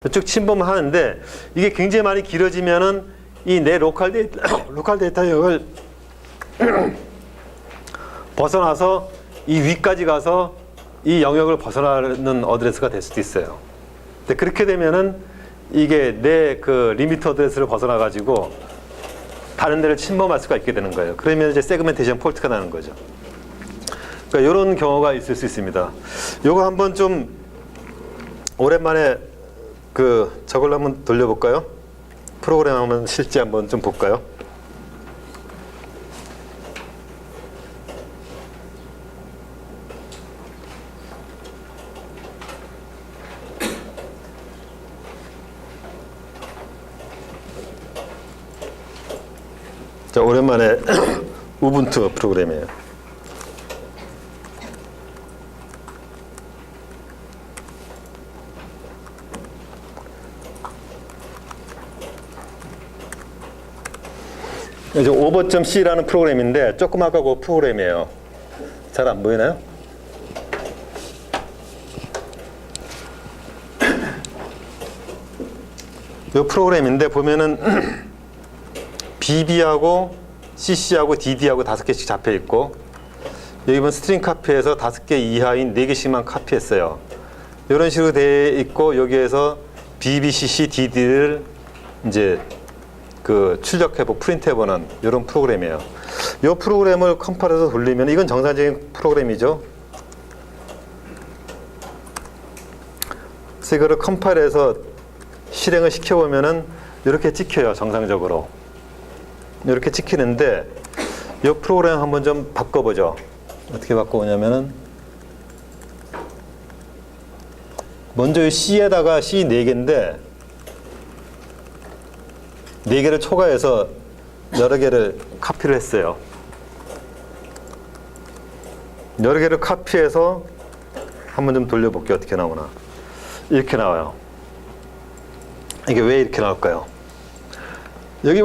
쭉 침범하는데 이게 굉장히 많이 길어지면은 이 내 로컬 데이터 영역을 벗어나서 이 위까지 가서 이 영역을 벗어나는 어드레스가 될 수도 있어요. 근데 그렇게 되면은 이게 내 그 리미트 어드레스를 벗어나 가지고 다른 데를 침범할 수가 있게 되는 거예요. 그러면 이제 세그멘테이션 폴트가 나는 거죠. 그러니까 이런 경우가 있을 수 있습니다. 요거 한번 좀 오랜만에 저걸 한번 돌려볼까요? 프로그램 한번 실제 한번 좀 볼까요? 자, 오랜만에 우분투 프로그램이에요. 이제 over.c라는 프로그램인데 조그맣고 그 프로그램이에요. 잘 안 보이나요? 이 프로그램인데 보면은 BB하고 CC하고 DD하고 5개씩 잡혀 있고 여기 보면 스트링 카피해서 5개 이하인 4개씩만 카피했어요. 이런 식으로 돼 있고 여기에서 BB, CC, DD를 이제 출력해보고 프린트해보는 이런 프로그램이에요. 이 프로그램을 컴파일해서 돌리면 이건 정상적인 프로그램이죠. 그래서 이거를 컴파일해서 실행을 시켜보면은 이렇게 찍혀요. 정상적으로 이렇게 찍히는데 이 프로그램 한번 좀 바꿔보죠. 어떻게 바꿔보냐면은 먼저 이 C에다가 C 4개인데 4개를 초과해서 여러 개를 카피를 했어요. 여러 개를 카피해서 한번 좀 돌려볼게요. 어떻게 나오나. 이렇게 나와요. 이게 왜 이렇게 나올까요? 여기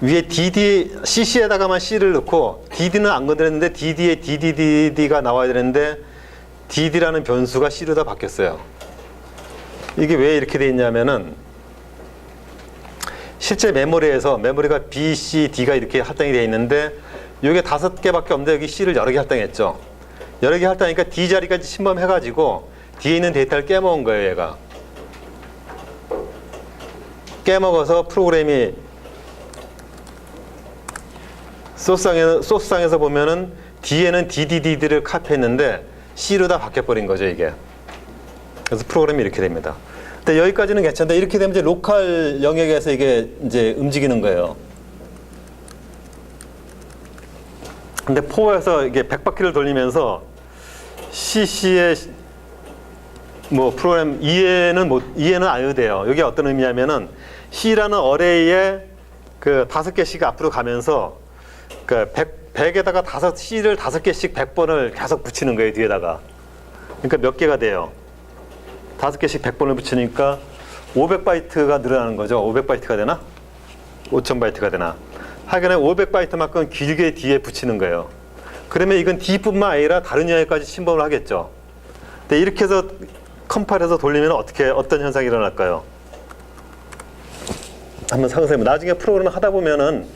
위에 DD, CC에다가만 C를 넣고 DD는 안 건드렸는데 DD에 DDD가 나와야 되는데 DD라는 변수가 C로 다 바뀌었어요. 이게 왜 이렇게 돼 있냐면은 실제 메모리에서 메모리가 B, C, D가 이렇게 할당이 되어 있는데 이게 5개밖에 없는데 여기 C를 여러 개 할당했죠. 여러 개 할당하니까 D 자리까지 침범해가지고 D에 있는 데이터를 깨먹은 거예요. 얘가 깨먹어서 프로그램이 소스상에서 보면은 D에는 DDD를 카피했는데 C로 다 바뀌어버린 거죠. 이게 그래서 프로그램이 이렇게 됩니다. 근데 여기까지는 괜찮은데 이렇게 되면 이제 로컬 영역에서 이게 이제 움직이는 거예요. 근데 포에서 이게 100바퀴를 돌리면서 CC의 뭐 프로그램 이해는 안 해도 돼요. 이게 어떤 의미냐면은 C라는 어레이에 5개씩 앞으로 가면서 100에다가 C를 5개씩 100번을 계속 붙이는 거예요. 뒤에다가. 그러니까 몇 개가 돼요. 5개씩 100번을 붙이니까 500바이트가 늘어나는 거죠. 500바이트가 되나? 5000바이트가 되나? 하여간에 500바이트만큼 길게 뒤에 붙이는 거예요. 그러면 이건 D뿐만 아니라 다른 영역까지 침범을 하겠죠. 근데 이렇게 해서 컴파일해서 돌리면 어떤 현상이 일어날까요? 한번 상상해보면 나중에 프로그램을 하다 보면은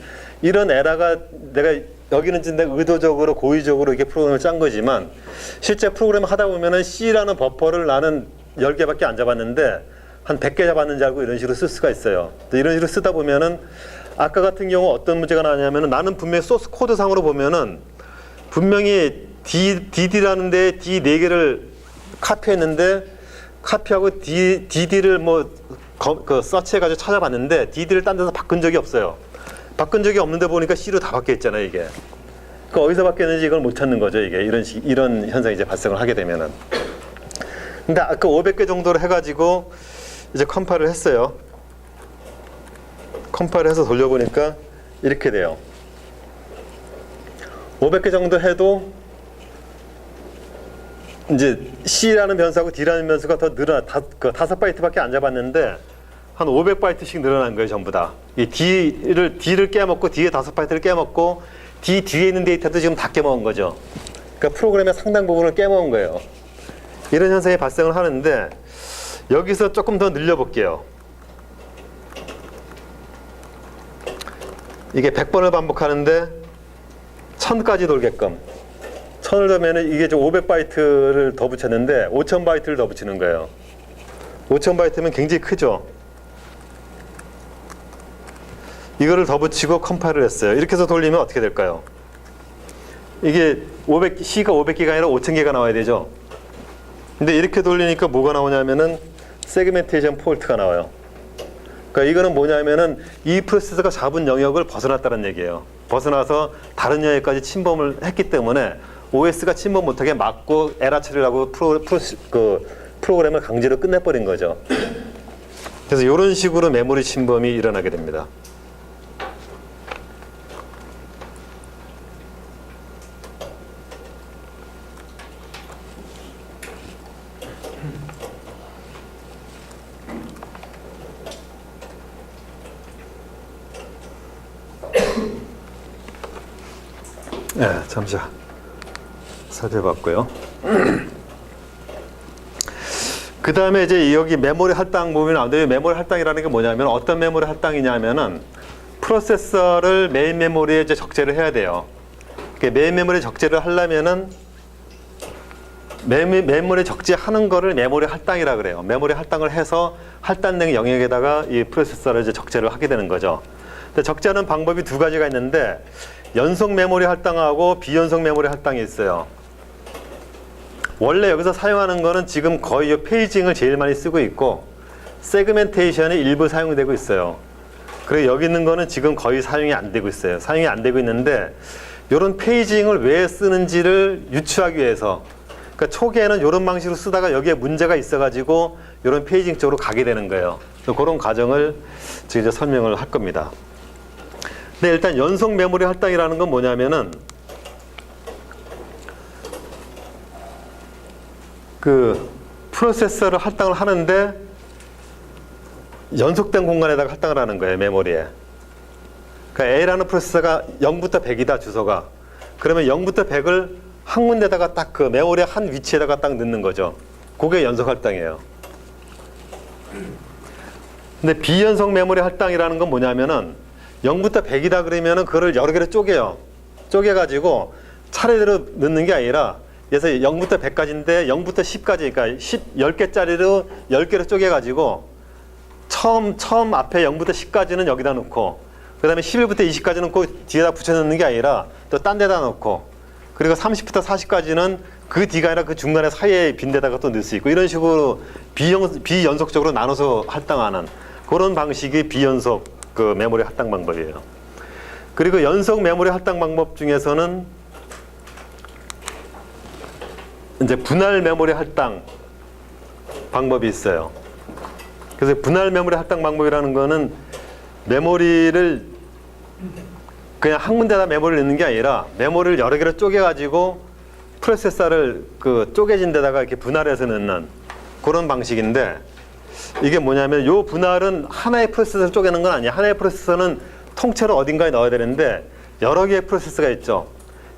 이런 에러가 내가 여기는 진짜 의도적으로 고의적으로 이렇게 프로그램을 짠 거지만 실제 프로그램을 하다 보면은 C라는 버퍼를 나는 10개밖에 안 잡았는데 한 100개 잡았는지 알고 이런 식으로 쓸 수가 있어요. 이런 식으로 쓰다 보면은 아까 같은 경우 어떤 문제가 나냐면은 나는 분명히 소스 코드 상으로 보면은 분명히 DD라는 데에 D 4개를 카피했는데 카피하고 DD를 서치해가지고 찾아봤는데 DD를 딴 데서 바꾼 적이 없어요. 바꾼 적이 없는데 보니까 C로 다 바뀌어 있잖아요. 이게. 그러니까 어디서 바뀌었는지 이걸 못 찾는 거죠. 이게 이런 현상이 이제 발생을 하게 되면은. 근데 아까 500개 정도로 해가지고 이제 컴파일을 했어요. 컴파일을 해서 돌려보니까 이렇게 돼요. 500개 정도 해도 이제 C라는 변수하고 D라는 변수가 더 늘어나 5바이트밖에 안 잡았는데 한 500바이트씩 늘어난 거예요. 전부 다. 이 D를 깨먹고 D의 5바이트를 깨먹고 D 뒤에 있는 데이터도 지금 다 깨먹은 거죠. 그러니까 프로그램의 상당 부분을 깨먹은 거예요. 이런 현상이 발생을 하는데 여기서 조금 더 늘려볼게요. 이게 100번을 반복하는데 1000까지 돌게끔 1000을 더면 이게 500바이트를 더 붙였는데 5000바이트를 더 붙이는 거예요. 5000바이트면 굉장히 크죠. 이거를 더 붙이고 컴파일을 했어요. 이렇게 해서 돌리면 어떻게 될까요? 이게 C가 500개가 아니라 5000개가 나와야 되죠. 근데 이렇게 돌리니까 뭐가 나오냐면은 세그멘테이션 폴트가 나와요. 그러니까 이거는 뭐냐면은 이 프로세서가 잡은 영역을 벗어났다는 얘기예요. 벗어나서 다른 영역까지 침범을 했기 때문에 OS가 침범 못하게 막고 에러 처리를 하고 프로그램을 강제로 끝내버린 거죠. 그래서 이런 식으로 메모리 침범이 일어나게 됩니다. 네, 잠시 살펴봤고요. 그 다음에 이제 여기 메모리 할당 보면 안 돼요. 메모리 할당이라는 게 뭐냐면 어떤 메모리 할당이냐면은 프로세서를 메인 메모리에 이제 적재를 해야 돼요. 메인 메모리에 적재를 하려면은 메모리 적재하는 거를 메모리 할당이라 그래요. 메모리 할당을 해서 할당된 영역에다가 이 프로세서를 이제 적재를 하게 되는 거죠. 근데 적재하는 방법이 두 가지가 있는데 연속 메모리 할당하고 비연속 메모리 할당이 있어요. 원래 여기서 사용하는 거는 지금 거의 이 페이징을 제일 많이 쓰고 있고 세그멘테이션이 일부 사용되고 있어요. 그리고 여기 있는 거는 지금 거의 사용이 안 되고 있어요. 사용이 안 되고 있는데 이런 페이징을 왜 쓰는지를 유추하기 위해서, 그러니까 초기에는 이런 방식으로 쓰다가 여기에 문제가 있어가지고 이런 페이징 쪽으로 가게 되는 거예요. 그런 과정을 지금 이제 설명을 할 겁니다. 근데 일단 연속 메모리 할당이라는 건 뭐냐면은 그 프로세서를 할당을 하는데 연속된 공간에다가 할당을 하는 거예요, 메모리에. 그러니까 A라는 프로세서가 0부터 100이다, 주소가. 그러면 0부터 100을 한 군데다가 딱 그 메모리 한 위치에다가 딱 넣는 거죠. 그게 연속 할당이에요. 근데 비연속 메모리 할당이라는 건 뭐냐면은 0부터 100이다 그러면은 그거를 여러 개로 쪼개요. 쪼개가지고 차례대로 넣는 게 아니라, 그래서 0부터 100까지인데 0부터 10까지, 그러니까 10개짜리로 10개로 쪼개가지고 처음 앞에 0부터 10까지는 여기다 놓고, 그 다음에 11부터 20까지 놓고 뒤에다 붙여 넣는 게 아니라 또 딴 데다 놓고, 그리고 30부터 40까지는 그 뒤가 아니라 그 중간에 사이에 빈 데다가 또 넣을 수 있고, 이런 식으로 비연속적으로 나눠서 할당하는 그런 방식이 비연속 그 메모리 할당 방법이에요. 그리고 연속 메모리 할당 방법 중에서는 이제 분할 메모리 할당 방법이 있어요. 그래서 분할 메모리 할당 방법이라는 거는 메모리를 그냥 한 군데다 메모리를 넣는 게 아니라 메모리를 여러 개로 쪼개가지고 프로세서를 그 쪼개진 데다가 이렇게 분할해서 넣는 그런 방식인데, 이게 뭐냐면 요 분할은 하나의 프로세서를 쪼개는 건 아니에요. 하나의 프로세서는 통째로 어딘가에 넣어야 되는데 여러 개의 프로세서가 있죠.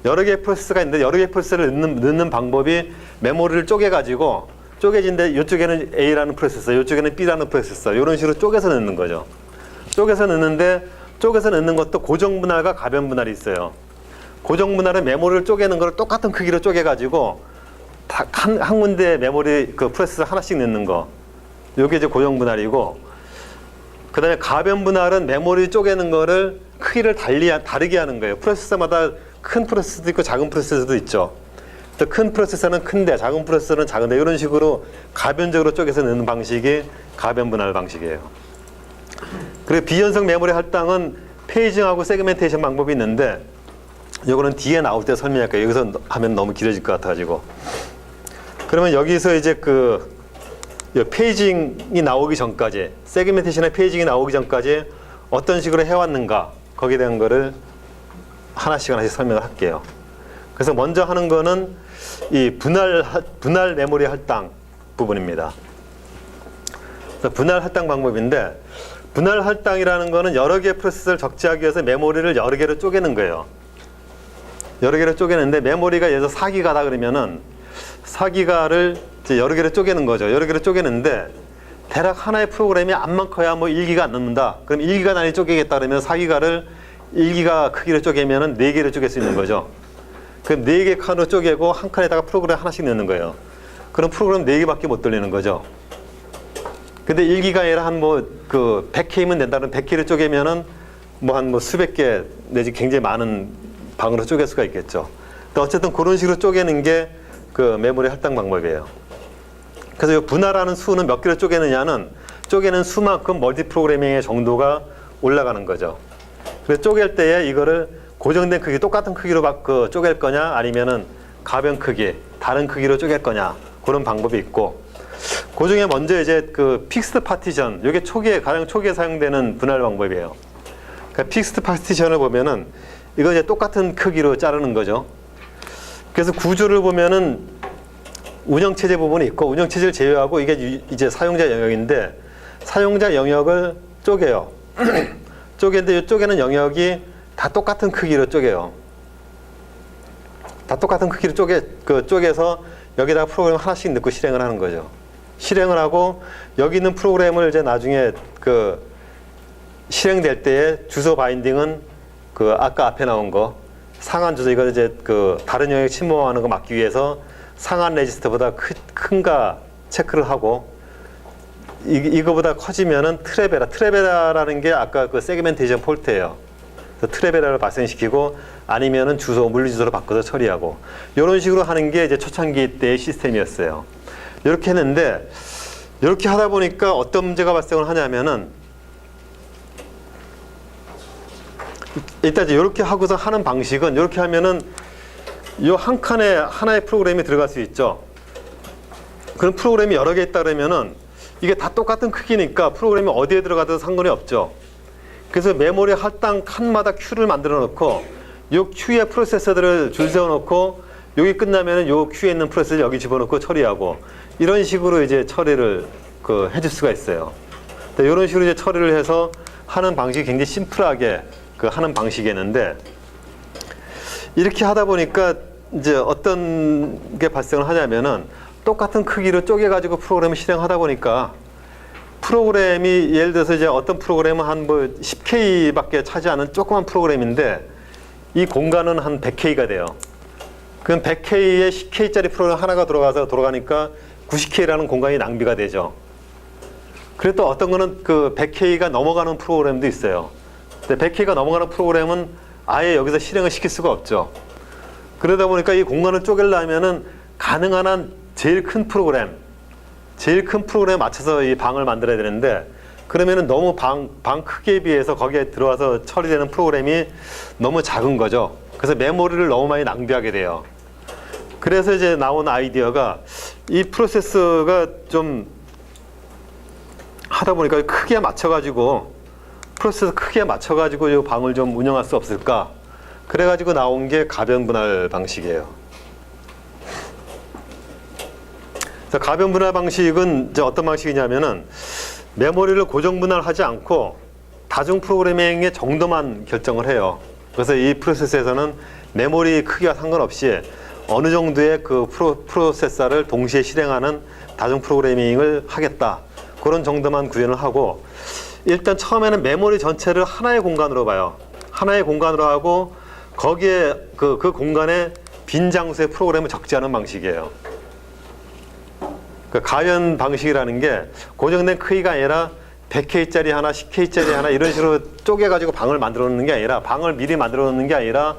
여러 개의 프로세서가 있는데 여러 개의 프로세서를 넣는 방법이 메모리를 쪼개가지고 쪼개진데 이쪽에는 A라는 프로세서, 이쪽에는 B라는 프로세서, 이런 식으로 쪼개서 넣는 거죠. 쪼개서 넣는데 쪼개서 넣는 것도 고정 분할과 가변 분할이 있어요. 고정 분할은 메모리를 쪼개는 걸 똑같은 크기로 쪼개가지고 한 군데 메모리 그 프로세서 하나씩 넣는 거. 요게 이제 고정 분할이고, 그 다음에 가변 분할은 메모리 쪼개는 거를 크기를 다르게 하는 거예요. 프로세서마다 큰 프로세서도 있고 작은 프로세서도 있죠. 또 큰 프로세서는 큰데 작은 프로세서는 작은데, 이런 식으로 가변적으로 쪼개서 넣는 방식이 가변 분할 방식이에요. 그리고 비연속 메모리 할당은 페이징하고 세그멘테이션 방법이 있는데, 이거는 뒤에 나올 때 설명할게요. 여기서 하면 너무 길어질 것 같아가지고. 그러면 여기서 이제 그 페이징이 나오기 전까지, 세그멘테이션의 페이징이 나오기 전까지 어떤 식으로 해왔는가, 거기에 대한 거를 하나씩 설명을 할게요. 그래서 먼저 하는 거는 이 분할 메모리 할당 부분입니다. 그래서 분할 할당 방법인데, 분할 할당이라는 거는 여러 개의 프로세서를 적재하기 위해서 메모리를 여러 개로 쪼개는 거예요. 여러 개로 쪼개는데, 메모리가 예를 들어서 4기가다 그러면은 4기가를 이제 여러 개로 쪼개는 거죠. 여러 개로 쪼개는데 대략 하나의 프로그램이 안 많거야 뭐 1기가 안 넘는다. 그럼 1기가 단위 쪼개겠다 그러면 4기가를 1기가 크기로 쪼개면은 4개로 쪼갤 수 있는 거죠. 그럼 4개 칸으로 쪼개고 한 칸에다가 프로그램 하나씩 넣는 거예요. 그럼 프로그램 4개밖에 못 돌리는 거죠. 근데 1기가 아니라 한 뭐 그 100K면 된다는 100K를 쪼개면은 뭐 한 뭐 수백 개 내지 굉장히 많은 방으로 쪼갤 수가 있겠죠. 어쨌든 그런 식으로 쪼개는 게 그 메모리 할당 방법이에요. 그래서 이 분할하는 수는 몇 개를 쪼개느냐는 쪼개는 수만큼 멀티 프로그래밍의 정도가 올라가는 거죠. 그래서 쪼갤 때에 이거를 고정된 크기, 똑같은 크기로 쪼갤 거냐 아니면은 가변 크기, 다른 크기로 쪼갤 거냐 그런 방법이 있고, 그 중에 먼저 이제 그 픽스드 파티션, 이게 가장 초기에 사용되는 분할 방법이에요. 그러니까 픽스드 파티션을 보면은 이거 이제 똑같은 크기로 자르는 거죠. 그래서 구조를 보면은 운영체제 부분이 있고, 운영체제를 제외하고 이게 이제 사용자 영역인데, 사용자 영역을 쪼개요. 쪼개는데 이 쪼개는 영역이 다 똑같은 크기로 쪼개요. 다 똑같은 크기로 쪼개서 여기다가 프로그램 하나씩 넣고 실행을 하는 거죠. 실행을 하고 여기 있는 프로그램을 이제 나중에 실행될 때에 주소 바인딩은 아까 앞에 나온 거 상한 주소, 이걸 이제 다른 영역 침범하는 거 막기 위해서 상한 레지스터보다 큰가 체크를 하고, 이거보다 커지면은 트레베라라는 게 아까 그 세그멘테이션 폴트예요. 트레베라를 발생시키고 아니면은 물리 주소로 바꿔서 처리하고, 이런 식으로 하는 게 이제 초창기 때의 시스템이었어요. 이렇게 했는데, 이렇게 하다 보니까 어떤 문제가 발생을 하냐면은, 일단 이렇게 하고서 하는 방식은, 이렇게 하면은 이 한 칸에 하나의 프로그램이 들어갈 수 있죠. 그럼 프로그램이 여러 개 있다 그러면은 이게 다 똑같은 크기니까 프로그램이 어디에 들어가도 상관이 없죠. 그래서 메모리 할당 칸마다 큐를 만들어 놓고, 이 큐에 프로세서들을 줄 세워 놓고, 여기 끝나면은 이 큐에 있는 프로세서를 여기 집어넣고 처리하고, 이런 식으로 이제 처리를 해줄 수가 있어요. 이런 식으로 이제 처리를 해서 하는 방식이 굉장히 심플하게 하는 방식이었는데, 이렇게 하다 보니까 이제 어떤 게 발생을 하냐면은, 똑같은 크기로 쪼개가지고 프로그램을 실행하다 보니까 프로그램이 예를 들어서 이제 어떤 프로그램은 한 뭐 10K밖에 차지하는 조그만 프로그램인데 이 공간은 한 100K가 돼요. 그럼 100K에 10K짜리 프로그램 하나가 돌아가니까 90K라는 공간이 낭비가 되죠. 그리고 또 어떤 거는 100K가 넘어가는 프로그램도 있어요. 근데 100K가 넘어가는 프로그램은 아예 여기서 실행을 시킬 수가 없죠. 그러다 보니까 이 공간을 쪼개려면은 가능한 한 제일 큰 프로그램에 맞춰서 이 방을 만들어야 되는데, 그러면은 너무 방 크기에 비해서 거기에 들어와서 처리되는 프로그램이 너무 작은 거죠. 그래서 메모리를 너무 많이 낭비하게 돼요. 그래서 이제 나온 아이디어가, 이 프로세스가 좀 하다 보니까 프로세스 크기에 맞춰가지고 이 방을 좀 운영할 수 없을까? 그래가지고 나온 게 가변 분할 방식이에요. 그래서 가변 분할 방식은 이제 어떤 방식이냐면은, 메모리를 고정 분할하지 않고 다중 프로그래밍의 정도만 결정을 해요. 그래서 이 프로세스에서는 메모리 크기와 상관없이 어느 정도의 프로세서를 동시에 실행하는 다중 프로그래밍을 하겠다, 그런 정도만 구현을 하고, 일단 처음에는 메모리 전체를 하나의 공간으로 봐요. 하나의 공간으로 하고 거기에 그 공간에 빈 장소에 프로그램을 적재하는 방식이에요. 가변 방식이라는 게 고정된 크기가 아니라 100K짜리 하나, 10K짜리 하나 이런 식으로 쪼개가지고 방을 만들어 놓는 게 아니라, 방을 미리 만들어 놓는 게 아니라,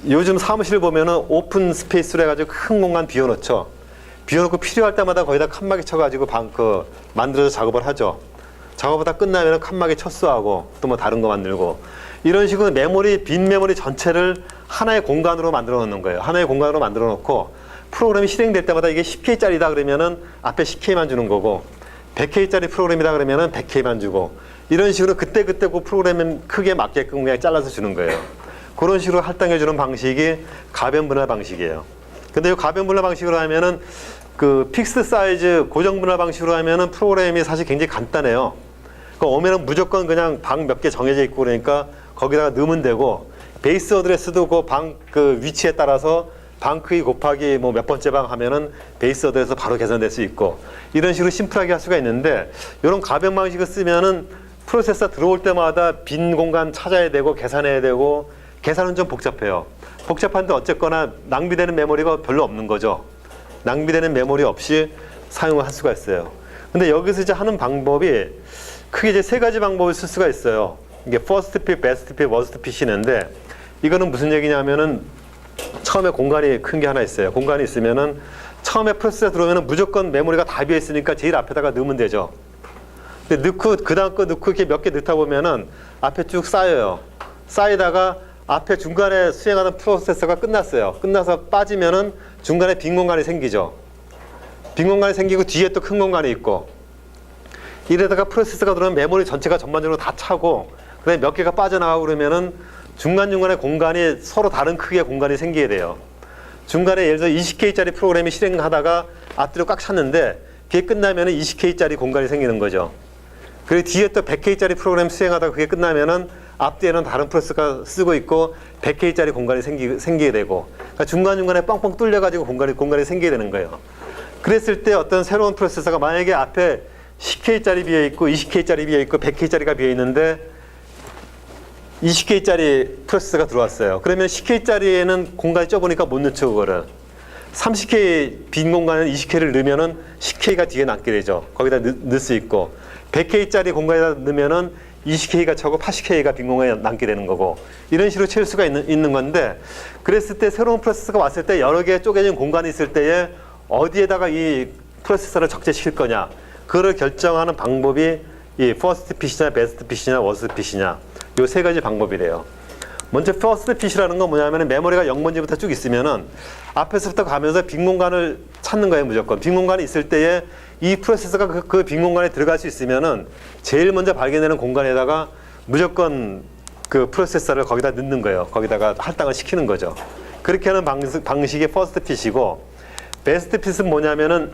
요즘 사무실 보면은 오픈 스페이스로 해가지고 큰 공간 비워놓죠. 비워놓고 필요할 때마다 거기다 칸막이 쳐가지고 만들어서 작업을 하죠. 작업을 다 끝나면 칸막이 철수하고 또 뭐 다른 거 만들고, 이런 식으로 빈 메모리 전체를 하나의 공간으로 만들어 놓는 거예요. 하나의 공간으로 만들어 놓고 프로그램이 실행될 때마다 이게 10K짜리다 그러면은 앞에 10K만 주는 거고, 100K짜리 프로그램이다 그러면은 100K만 주고, 이런 식으로 그때 그 프로그램 크기에 맞게끔 그냥 잘라서 주는 거예요. 그런 식으로 할당해 주는 방식이 가변 분할 방식이에요. 근데 이 가변 분할 방식으로 하면은 픽스 사이즈 고정 분할 방식으로 하면은 프로그램이 사실 굉장히 간단해요. 오면은 무조건 그냥 방 몇 개 정해져 있고, 그러니까 거기다가 넣으면 되고, 베이스 어드레스도 그 위치에 따라서 방 크기 곱하기 뭐 몇 번째 방 하면은 베이스 어드에서 바로 계산될 수 있고 이런 식으로 심플하게 할 수가 있는데 이런 가변 방식을 쓰면은 프로세서 들어올 때마다 빈 공간 찾아야 되고 계산해야 되고 계산은 좀 복잡해요. 복잡한데 어쨌거나 낭비되는 메모리가 별로 없는 거죠. 낭비되는 메모리 없이 사용을 할 수가 있어요. 근데 여기서 이제 하는 방법이 크게 이제 세 가지 방법을 쓸 수가 있어요. 이게 first fit, best fit, worst fit인데 이거는 무슨 얘기냐면은 처음에 공간이 큰 게 하나 있어요. 공간이 있으면은 처음에 프로세서 들어오면은 무조건 메모리가 다 비어 있으니까 제일 앞에다가 넣으면 되죠. 근데 넣고 그다음 거 넣고 이렇게 몇 개 넣다 보면은 앞에 쭉 쌓여요. 쌓이다가 앞에 중간에 수행하던 프로세서가 끝났어요. 끝나서 빠지면은 중간에 빈 공간이 생기죠. 빈 공간이 생기고 뒤에 또 큰 공간이 있고 이래다가 프로세서가 들어오면 메모리 전체가 전반적으로 다 차고 그다음에 몇 개가 빠져나가고 그러면은 중간중간에 공간이 서로 다른 크기의 공간이 생기게 돼요. 중간에 예를 들어 20K짜리 프로그램이 실행하다가 앞뒤로 꽉 찼는데 그게 끝나면은 20K짜리 공간이 생기는 거죠. 그리고 뒤에 또 100K짜리 프로그램 수행하다가 그게 끝나면은 앞뒤에는 다른 프로세서가 쓰고 있고 100K짜리 공간이 생기게 되고 그러니까 중간중간에 뻥뻥 뚫려가지고 공간이 생기게 되는 거예요. 그랬을 때 어떤 새로운 프로세서가 만약에 앞에 10K짜리 비어 있고 20K짜리 비어 있고 100K짜리가 비어 있는데 20K짜리 프로세서가 들어왔어요. 그러면 10K짜리에는 공간이 좁으니까 못 넣죠, 그거를. 30K 빈 공간에 20K를 넣으면은 10K가 뒤에 남게 되죠. 거기다 넣을 수 있고 100K짜리 공간에다 넣으면은 20K가 차고 80K가 빈 공간에 남게 되는 거고 이런 식으로 채울 수가 있는 건데 그랬을 때 새로운 프로세서가 왔을 때 여러 개 쪼개진 공간이 있을 때에 어디에다가 이 프로세서를 적재시킬 거냐 그거를 결정하는 방법이 이 first fit이냐 best fit이냐 worst fit이냐 요 세 가지 방법이래요. 먼저 first fit이라는 건 뭐냐면 메모리가 0번지부터 쭉 있으면은 앞에서부터 가면서 빈 공간을 찾는 거예요. 무조건 빈 공간이 있을 때에 이 프로세서가 그 빈 공간에 들어갈 수 있으면은 제일 먼저 발견되는 공간에다가 무조건 그 프로세서를 거기다 넣는 거예요. 거기다가 할당을 시키는 거죠. 그렇게 하는 방식이 first fit이고 best fit은 뭐냐면은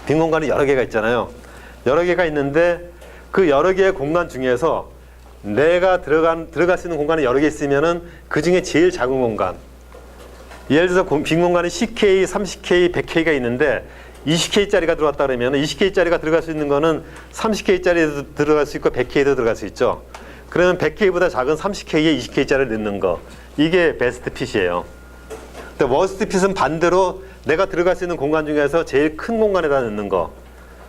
빈 공간이 여러 개가 있잖아요. 여러 개가 있는데 그 여러 개의 공간 중에서 내가 들어갈 수 있는 공간이 여러 개 있으면은 그 중에 제일 작은 공간. 예를 들어서 빈 공간이 10K, 30K, 100K가 있는데 20K짜리가 들어왔다 그러면 20K짜리가 들어갈 수 있는 거는 30K짜리도 들어갈 수 있고 100K도 들어갈 수 있죠. 그러면 100K보다 작은 30K에 20K짜리를 넣는 거. 이게 베스트 핏이에요. 근데 워스트 핏은 반대로 내가 들어갈 수 있는 공간 중에서 제일 큰 공간에다 넣는 거.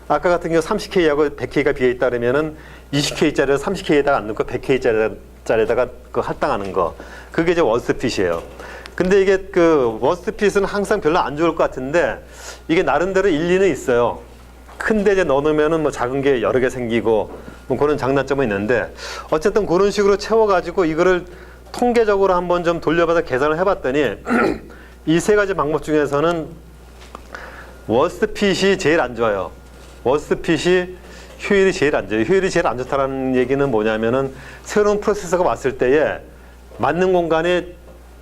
아까 같은 경우 30K하고 100K가 비어있다 그러면은 20K짜리를 30K에다가 안 넣고 100K짜리에다가 그 할당하는 거. 그게 이제 워스트 핏이에요. 근데 이게 그 워스트 핏은 항상 별로 안 좋을 것 같은데 이게 나름대로 일리는 있어요. 큰데 이제 넣어놓으면은 뭐 작은 게 여러 개 생기고 뭐 그런 장단점은 있는데 어쨌든 그런 식으로 채워가지고 이거를 통계적으로 한번 좀 돌려봐서 계산을 해봤더니 이 세 가지 방법 중에서는 워스트 핏이 제일 안 좋아요. 워스트 핏이 효율이 제일 안 좋아요. 효율이 제일 안 좋다는 얘기는 뭐냐면은 새로운 프로세서가 왔을 때에 맞는 공간이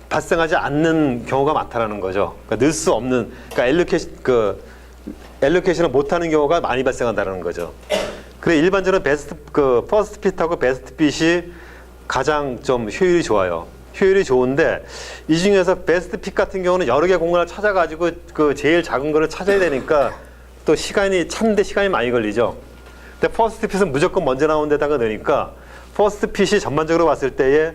발생하지 않는 경우가 많다라는 거죠. 그러니까 넣을 수 없는, 그러니까 엘로케이션을 못하는 경우가 많이 발생한다는 거죠. 그래 일반적으로 퍼스트 핏하고 베스트 핏이 가장 좀 효율이 좋아요. 효율이 좋은데 이 중에서 베스트 핏 같은 경우는 여러 개 공간을 찾아가지고 그 제일 작은 거를 찾아야 되니까 또 찾는데 시간이 많이 걸리죠. 근데 퍼스트 핏은 무조건 먼저 나온 데다가 넣으니까 퍼스트 핏이 전반적으로 봤을 때에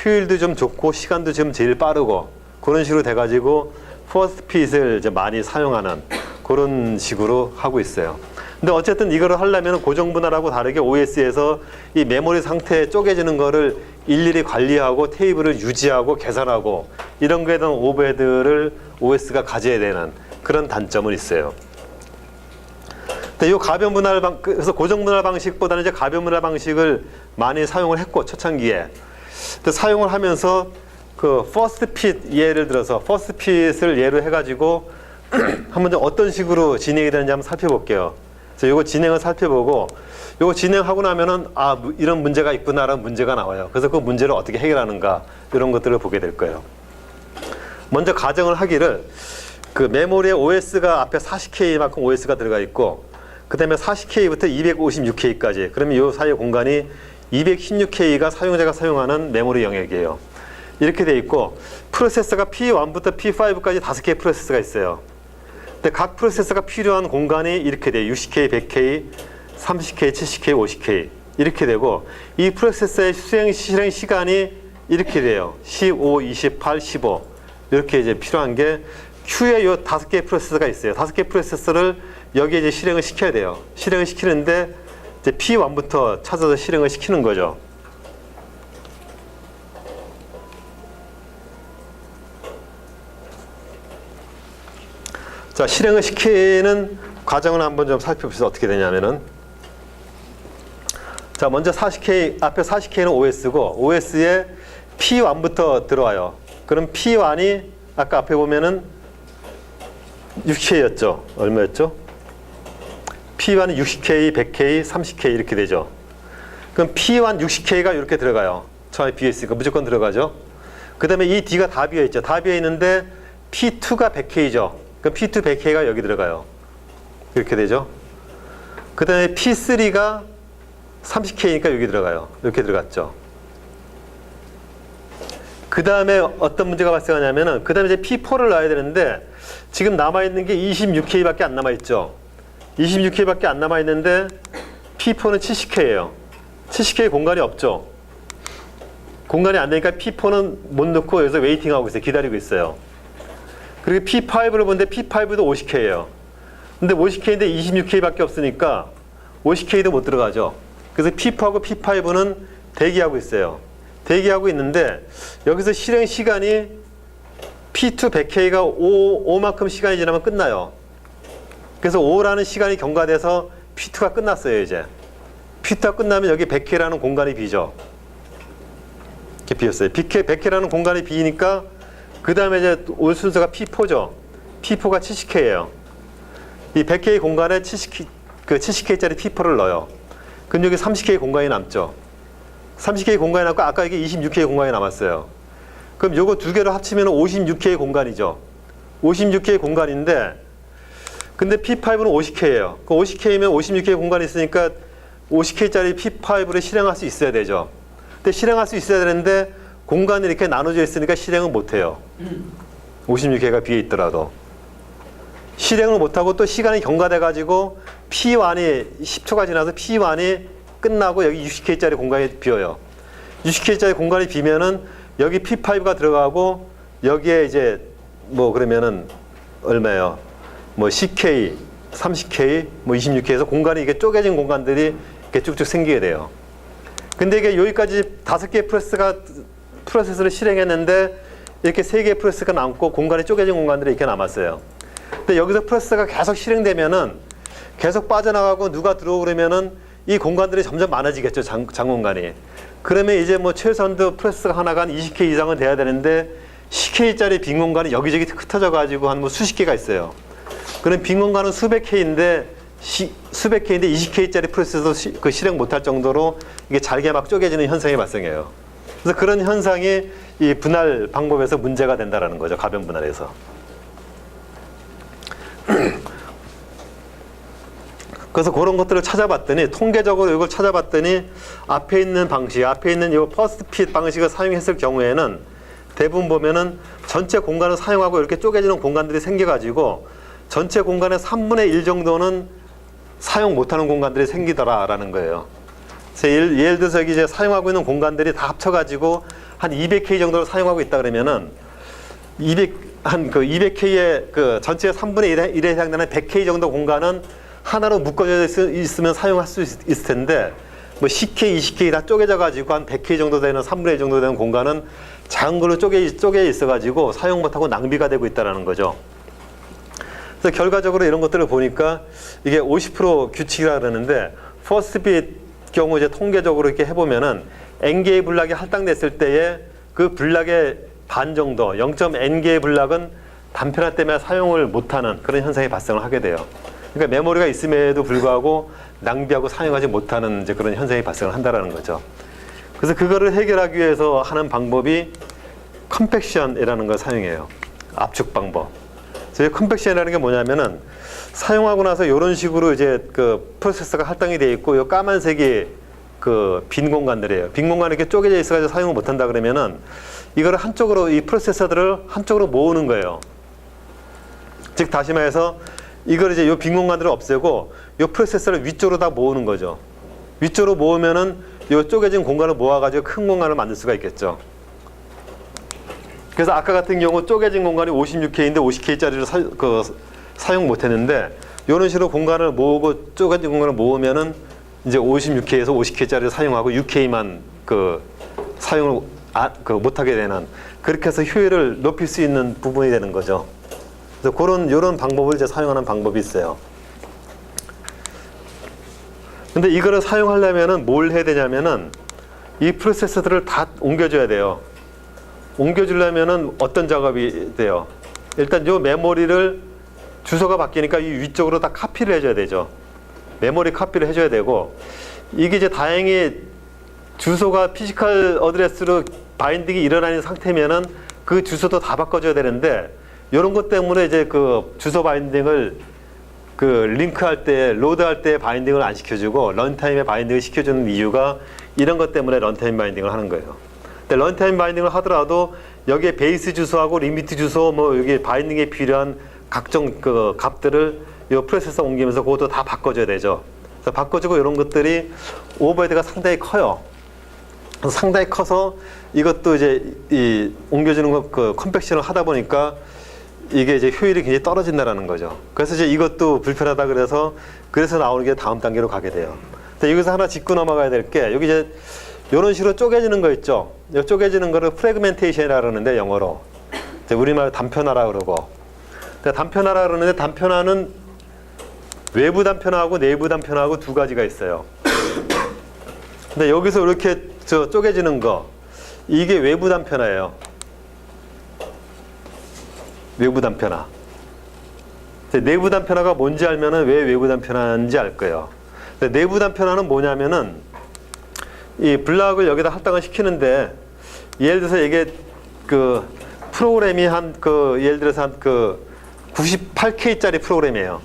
효율도 좀 좋고 시간도 좀 제일 빠르고 그런 식으로 돼가지고 퍼스트 핏을 이제 많이 사용하는 그런 식으로 하고 있어요. 근데 어쨌든 이거를 하려면 고정분할하고 다르게 OS에서 이 메모리 상태 쪼개지는 거를 일일이 관리하고 테이블을 유지하고 계산하고 이런 거에 대한 오버헤드를 OS가 가져야 되는 그런 단점은 있어요. 근데 이 그래서 고정분할 방식보다는 이제 가변분할 방식을 많이 사용을 했고 초창기에 근데 사용을 하면서 그 퍼스트 핏 예를 들어서 퍼스트 핏을 예로 해가지고 한번 좀 어떤 식으로 진행이 되는지 한번 살펴볼게요. 그래서 이거 진행을 살펴보고 이거 진행하고 나면은 이런 문제가 있구나라는 문제가 나와요. 그래서 그 문제를 어떻게 해결하는가 이런 것들을 보게 될 거예요. 먼저 가정을 하기를 그 메모리에 OS가 앞에 40K만큼 OS가 들어가 있고 그 다음에 40K부터 256K까지 그러면 이 사이 공간이 216K가 사용자가 사용하는 메모리 영역이에요. 이렇게 돼 있고 프로세서가 P1부터 P5까지 5개의 프로세서가 있어요. 근데 각 프로세서가 필요한 공간이 이렇게 돼요. 60K, 100K, 30K, 70K, 50K 이렇게 되고 이 프로세서의 실행 시간이 이렇게 돼요. 15, 28, 15 이렇게 이제 필요한 게 Q에 요 5개의 프로세서가 있어요. 5개의 프로세서를 여기에 이제 실행을 시켜야 돼요. 실행을 시키는데 이제 P1부터 찾아서 실행을 시키는 거죠. 자, 실행을 시키는 과정을 한번 좀 살펴봅시다. 어떻게 되냐면은 자, 먼저 40K 앞에 40K는 OS고 OS에 P1부터 들어와요. 그럼 P1이 아까 앞에 보면은 60K였죠. 얼마였죠? P1이 60K, 100K, 30K 이렇게 되죠. 그럼 P1 60K가 이렇게 들어가요. 처음에 비어있으니까 무조건 들어가죠. 그 다음에 이 D가 다 비어있죠. 다 비어있는데 P2가 100K죠. 그럼 P2 100K가 여기 들어가요. 이렇게 되죠. 그 다음에 P3가 30K니까 여기 들어가요. 이렇게 들어갔죠. 그 다음에 어떤 문제가 발생하냐면은 그 다음에 이제 P4를 넣어야 되는데 지금 남아있는 게 26K밖에 안 남아있죠. 26K밖에 안 남아있는데 P4는 70K예요. 70K 공간이 없죠. 공간이 안 되니까 P4는 못 넣고 여기서 웨이팅하고 있어요. 기다리고 있어요. 그리고 P5를 보는데 P5도 50K예요. 근데 50K인데 26K밖에 없으니까 50K도 못 들어가죠. 그래서 P4하고 P5는 대기하고 있어요. 대기하고 있는데 여기서 실행 시간이 P2 100K가 5만큼 시간이 지나면 끝나요. 그래서 5라는 시간이 경과돼서 P2가 끝났어요. 이제 P2가 끝나면 여기 100K라는 공간이 비죠. 이렇게 비었어요. 100K라는 공간이 비니까 그 다음에 이제 올 순서가 P4죠. P4가 70K예요. 이 100K 공간에 70K짜리 P4를 넣어요. 그럼 여기 30K 공간이 남죠. 30K 공간이 남고 아까 이게 26K 공간이 남았어요. 그럼 요거 두 개를 합치면 56K 공간이죠. 56K 공간인데 근데 P5는 50K예요. 그 50K면 56K 공간이 있으니까 50K짜리 P5를 실행할 수 있어야 되죠. 근데 실행할 수 있어야 되는데 공간이 이렇게 나눠져 있으니까 실행은 못해요. 56K가 비어 있더라도. 실행을 못하고 또 시간이 경과돼 가지고 P1이 10초가 지나서 P1이 끝나고 여기 60K짜리 공간이 비어요. 60K짜리 공간이 비면은 여기 P5가 들어가고 여기에 이제 뭐 그러면은 얼마예요? 뭐 10K, 30K, 뭐 26K에서 공간이 이게 쪼개진 공간들이 이렇게 쭉쭉 생기게 돼요. 근데 이게 여기까지 5개의 프로세서를 실행했는데 이렇게 3개의 프로세서가 남고 공간이 쪼개진 공간들이 이렇게 남았어요. 근데 여기서 프로세서가 계속 실행되면은 계속 빠져나가고 누가 들어오고 그러면은 이 공간들이 점점 많아지겠죠. 장 공간이. 그러면 이제 뭐 최소한도 프로세서가 하나가 한 20K 이상은 돼야 되는데 10K짜리 빈 공간이 여기저기 흩어져 가지고 한 뭐 수십 개가 있어요. 그럼 빈 공간은 수백 K인데 20K짜리 프로세서 실행 못할 정도로 이게 잘게 막 쪼개지는 현상이 발생해요. 그래서 그런 현상이 이 분할 방법에서 문제가 된다라는 거죠. 가변 분할에서. 그래서 그런 것들을 찾아봤더니 통계적으로 이걸 찾아봤더니 앞에 있는 방식, 앞에 있는 이 퍼스트 핏 방식을 사용했을 경우에는 대부분 보면은 전체 공간을 사용하고 이렇게 쪼개지는 공간들이 생겨가지고 전체 공간의 3분의 1 정도는 사용 못하는 공간들이 생기더라라는 거예요. 그래서 예를 들어서 여기 이제 사용하고 있는 공간들이 다 합쳐가지고 한 200K 정도를 사용하고 있다 그러면은 200K의 그 전체 3분의 1에 해당되는 100K 정도 공간은 하나로 묶어져 있으면 사용할 수 있을 텐데 뭐 10K, 20K 다 쪼개져 가지고 한 100K 정도 되는 3분의 1 정도 되는 공간은 작은 걸로 쪼개 있어 가지고 사용 못하고 낭비가 되고 있다는 거죠. 그래서 결과적으로 이런 것들을 보니까 이게 50% 규칙이라 그러는데 퍼스트 빗 경우 이제 통계적으로 이렇게 해보면은 n개의 블락이 할당됐을 때에 그 블락의 반 정도 0.n개의 블락은 단편화 때문에 사용을 못하는 그런 현상이 발생을 하게 돼요. 그러니까 메모리가 있음에도 불구하고 낭비하고 사용하지 못하는 이제 그런 현상이 발생을 한다라는 거죠. 그래서 그거를 해결하기 위해서 하는 방법이 컴팩션이라는 걸 사용해요. 압축 방법. 그래서 컴팩션이라는 게 뭐냐면은 사용하고 나서 이런 식으로 이제 그 프로세서가 할당이 되어 있고 이 까만색이 그 빈 공간들이에요. 빈 공간이 이렇게 쪼개져 있어가지고 사용을 못한다 그러면은 이거를 한쪽으로 이 프로세서들을 한쪽으로 모으는 거예요. 즉 다시 말해서 이걸 이제 이 빈 공간들을 없애고 이 프로세서를 위쪽으로 다 모으는 거죠. 위쪽으로 모으면은 이 쪼개진 공간을 모아가지고 큰 공간을 만들 수가 있겠죠. 그래서 아까 같은 경우 쪼개진 공간이 56K인데 50K짜리를 사용 못했는데 이런 식으로 공간을 모으고 쪼개진 공간을 모으면은 이제 56K에서 50K짜리를 사용하고 6K만 그 사용을 못하게 되는, 그렇게 해서 효율을 높일 수 있는 부분이 되는 거죠. 그래서 이런 방법을 이제 사용하는 방법이 있어요. 근데 이거를 사용하려면은 뭘 해야 되냐면은 이 프로세서들을 다 옮겨줘야 돼요. 옮겨주려면은 어떤 작업이 돼요? 일단 이 메모리를 주소가 바뀌니까 이 위쪽으로 다 카피를 해줘야 되죠. 메모리 카피를 해줘야 되고, 이게 이제 다행히 주소가 피지컬 어드레스로 바인딩이 일어나는 상태면은 그 주소도 다 바꿔줘야 되는데, 이런 것 때문에 이제 그 주소 바인딩을 그 링크할 때, 로드할 때 바인딩을 안 시켜주고 런타임에 바인딩을 시켜주는 이유가 이런 것 때문에 런타임 바인딩을 하는 거예요. 근데 런타임 바인딩을 하더라도 여기에 베이스 주소하고 리미트 주소, 뭐 여기 바인딩에 필요한 각종 그 값들을 이 프로세서 옮기면서 그것도 다 바꿔줘야 되죠. 그래서 바꿔주고 이런 것들이 오버헤드가 상당히 커요. 상당히 커서 이것도 이제 이 옮겨주는 거 그 컴팩션을 하다 보니까 이게 이제 효율이 굉장히 떨어진다라는 거죠. 그래서 이제 이것도 불편하다 그래서 나오는 게 다음 단계로 가게 돼요. 근데 여기서 하나 짚고 넘어가야 될 게, 여기 이제 이런 식으로 쪼개지는 거 있죠. 이 쪼개지는 거를 프래그멘테이션이라 그러는데 영어로 우리말 단편화라 그러고, 단편화라 그러는데 단편화는 외부 단편화하고 내부 단편화하고 두 가지가 있어요. 근데 여기서 이렇게 쪼개지는 거, 이게 외부 단편화예요. 외부 단편화. 내부 단편화가 뭔지 알면은 왜 외부 단편화인지 알 거예요. 근데 내부 단편화는 뭐냐면은 이 블락을 여기다 할당을 시키는데, 예를 들어서 이게 그 프로그램이 예를 들어서 한 98K짜리 프로그램이에요.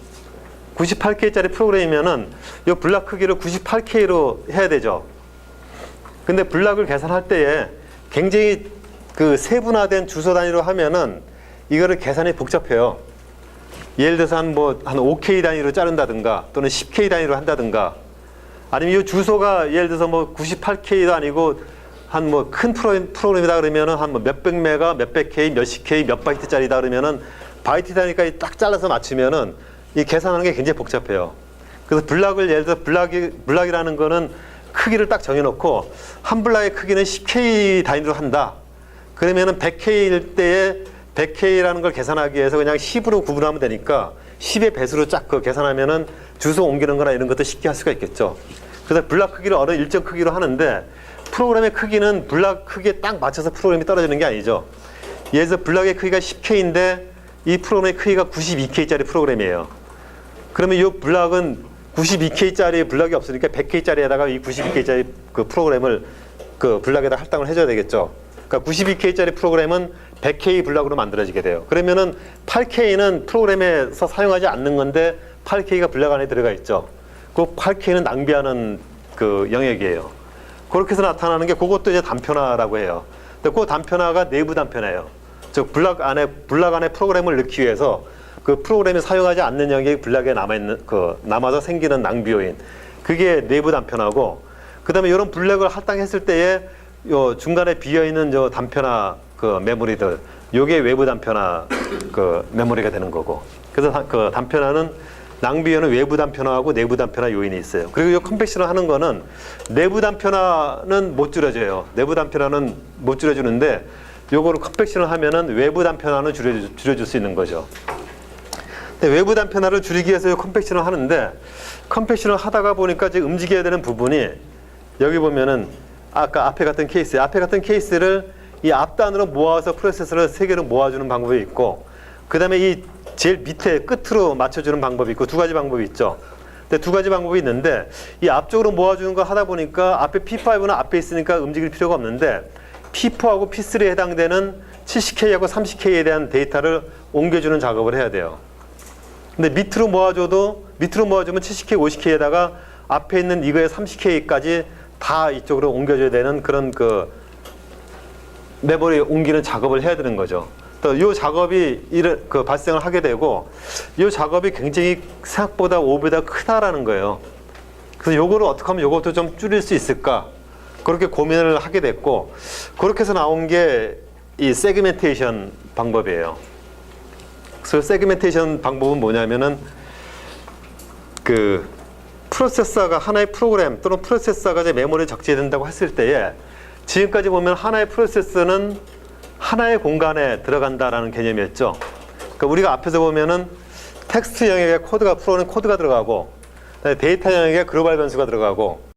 98K짜리 프로그램이면은 이 블락 크기를 98K로 해야 되죠. 근데 블락을 계산할 때에 굉장히 그 세분화된 주소 단위로 하면은 이거를 계산이 복잡해요. 예를 들어서 한 5K 단위로 자른다든가 또는 10K 단위로 한다든가, 아니면 이 주소가 예를 들어서 98K도 아니고 한 큰 프로그램이다 그러면은 한 몇백 메가, 몇백 K, 몇십 K, 몇 바이트짜리다 그러면은 바이트 단위까지 딱 잘라서 맞추면은 이 계산하는 게 굉장히 복잡해요. 그래서 블락을 예를 들어 블락이라는 거는 크기를 딱 정해놓고 한 블락의 크기는 10K 단위로 한다. 그러면은 100K일 때에 100K라는 걸 계산하기 위해서 그냥 10으로 구분하면 되니까 10의 배수로 쫙 계산하면은 주소 옮기는 거나 이런 것도 쉽게 할 수가 있겠죠. 그래서 블락 크기를 어느 일정 크기로 하는데, 프로그램의 크기는 블락 크기에 딱 맞춰서 프로그램이 떨어지는 게 아니죠. 예를 들어서 블락의 크기가 10K인데 이 프로그램의 크기가 92K짜리 프로그램이에요. 그러면 이 블락은 92K짜리 블락이 없으니까 100K짜리에다가 이 92K짜리 그 프로그램을 그 블락에다 할당을 해줘야 되겠죠. 그러니까 92K짜리 프로그램은 100K 블락으로 만들어지게 돼요. 그러면은 8K는 프로그램에서 사용하지 않는 건데 8K가 블락 안에 들어가 있죠. 그 8K는 낭비하는 그 영역이에요. 그렇게 해서 나타나는 게 그것도 이제 단편화라고 해요. 근데 그 단편화가 내부 단편화예요. 즉 블락 안에 프로그램을 넣기 위해서 그 프로그램이 사용하지 않는 영역이 블락에 남아서 생기는 낭비 요인, 그게 내부 단편화고, 그다음에 이런 블락을 할당했을 때에 요 중간에 비어 있는 저 단편화 그 메모리들, 요게 외부 단편화 그 메모리가 되는 거고. 그래서 그 단편화는 낭비 요인은 외부 단편화하고 내부 단편화 요인이 있어요. 그리고 이 컴팩션을 하는 거는 내부 단편화는 못 줄여줘요. 내부 단편화는 못 줄여주는데 요거를 컴팩션을 하면은 외부 단편화는 줄여줄 수 있는 거죠. 근데 외부 단편화를 줄이기 위해서 이 컴팩션을 하는데, 컴팩션을 하다가 보니까 지금 움직여야 되는 부분이, 여기 보면은 아까 앞에 같은 케이스를 이 앞단으로 모아서 프로세서를 3개로 모아주는 방법이 있고, 그 다음에 이 제일 밑에 끝으로 맞춰주는 방법이 있고, 두 가지 방법이 있죠. 근데 두 가지 방법이 있는데, 이 앞쪽으로 모아주는 거 하다 보니까 앞에 P5는 앞에 있으니까 움직일 필요가 없는데, P4하고 P3에 해당되는 70K하고 30K에 대한 데이터를 옮겨주는 작업을 해야 돼요. 근데 밑으로 모아주면 70K, 50K에다가 앞에 있는 이거의 30K까지 다 이쪽으로 옮겨줘야 되는 그런 그 메모리 옮기는 작업을 해야 되는 거죠. 또 이 작업이 발생을 하게 되고 이 작업이 굉장히 생각보다 오버가 크다라는 거예요. 그래서 요거를 어떻게 하면 요것도 좀 줄일 수 있을까? 그렇게 고민을 하게 됐고 그렇게 해서 나온 게 이 세그멘테이션 방법이에요. 그래서 세그멘테이션 방법은 뭐냐면은 그 프로세서가 하나의 프로그램 또는 프로세서가 이제 메모리에 적재된다고 했을 때에 지금까지 보면 하나의 프로세서는 하나의 공간에 들어간다라는 개념이었죠. 그러니까 우리가 앞에서 보면은 텍스트 영역에 프로그램 코드가 들어가고 데이터 영역에 글로벌 변수가 들어가고